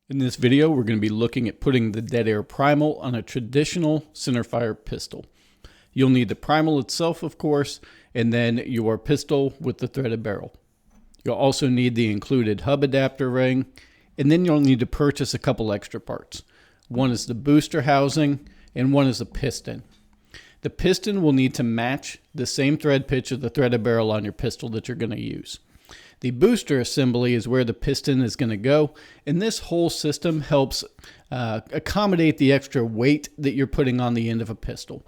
In this video, we're going to be looking at putting the Dead Air Primal on a traditional centerfire pistol. You'll need the Primal itself, of course, and then your pistol with the threaded barrel. You'll also need the included hub adapter ring, and then you'll need to purchase a couple extra parts. One is the booster housing, and one is the piston. The piston will need to match the same thread pitch of the threaded barrel on your pistol that you're going to use. The booster assembly is where the piston is going to go, and this whole system helps accommodate the extra weight that you're putting on the end of a pistol.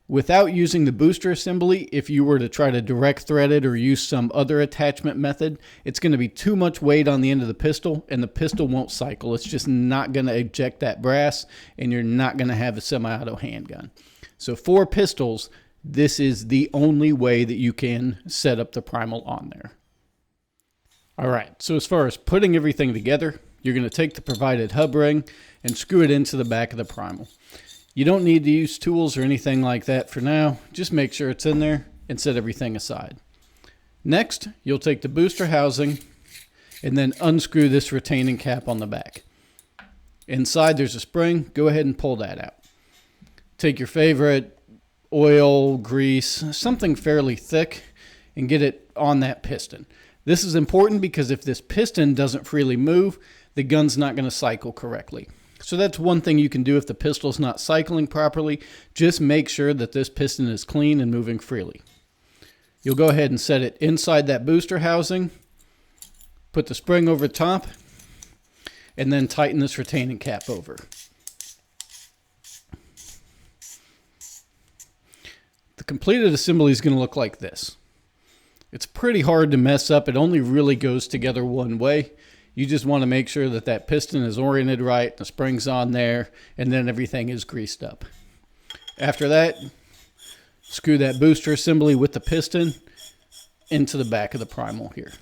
Without using the booster assembly, if you were to try to direct thread it or use some other attachment method, it's going to be too much weight on the end of the pistol, and the pistol won't cycle. It's just not going to eject that brass, and you're not going to have a semi-auto handgun. So for pistols, this is the only way that you can set up the Primal on there. All right, so as far as putting everything together, you're going to take the provided hub ring and screw it into the back of the Primal. You don't need to use tools or anything like that for now. Just make sure it's in there and set everything aside. Next, you'll take the booster housing and then unscrew this retaining cap on the back. Inside there's a spring. Go ahead and pull that out. Take your favorite oil, grease, something fairly thick, and get it on that piston. This is important because if this piston doesn't freely move, the gun's not going to cycle correctly. So that's one thing you can do if the pistol's not cycling properly. Just make sure that this piston is clean and moving freely. You'll go ahead and set it inside that booster housing, put the spring over top, and then tighten this retaining cap over. The completed assembly is going to look like this. It's pretty hard to mess up. It only really goes together one way. You just want to make sure that that piston is oriented right, the spring's on there, and then everything is greased up. After that, screw that booster assembly with the piston into the back of the Primal here.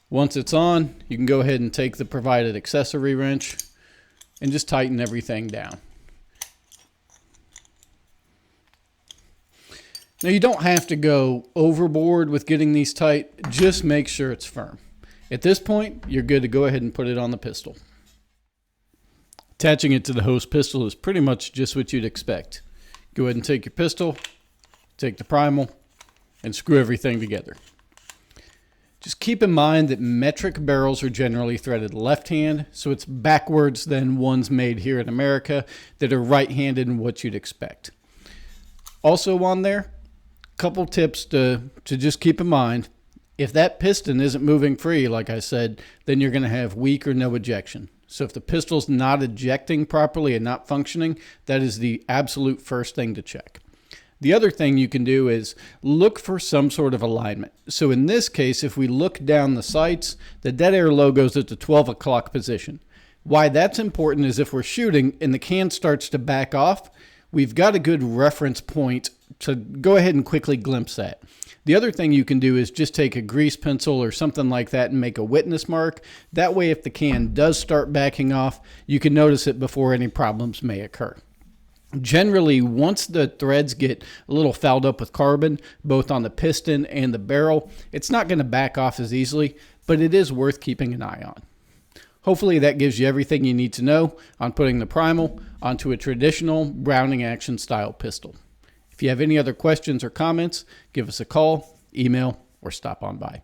Once it's on, you can go ahead and take the provided accessory wrench and just tighten everything down. Now, you don't have to go overboard with getting these tight. Just make sure it's firm. At this point, you're good to go ahead and put it on the pistol. Attaching it to the host pistol is pretty much just what you'd expect. Go ahead and take your pistol, take the Primal, and screw everything together. Just keep in mind that metric barrels are generally threaded left-hand, so it's backwards than ones made here in America that are right-handed in what you'd expect. Also on there, couple tips to just keep in mind. If that piston isn't moving free, like I said, then you're going to have weak or no ejection. So if the pistol's not ejecting properly and not functioning, that is the absolute first thing to check. The other thing you can do is look for some sort of alignment. So in this case, if we look down the sights, the Dead Air logo's at the 12 o'clock position. Why that's important is if we're shooting and the can starts to back off, we've got a good reference point to go ahead and quickly glimpse that. The other thing you can do is just take a grease pencil or something like that and make a witness mark. That way, if the can does start backing off, you can notice it before any problems may occur. Generally, once the threads get a little fouled up with carbon, both on the piston and the barrel, it's not going to back off as easily, but it is worth keeping an eye on. Hopefully that gives you everything you need to know on putting the Primal onto a traditional Browning action style pistol. If you have any other questions or comments, give us a call, email, or stop on by.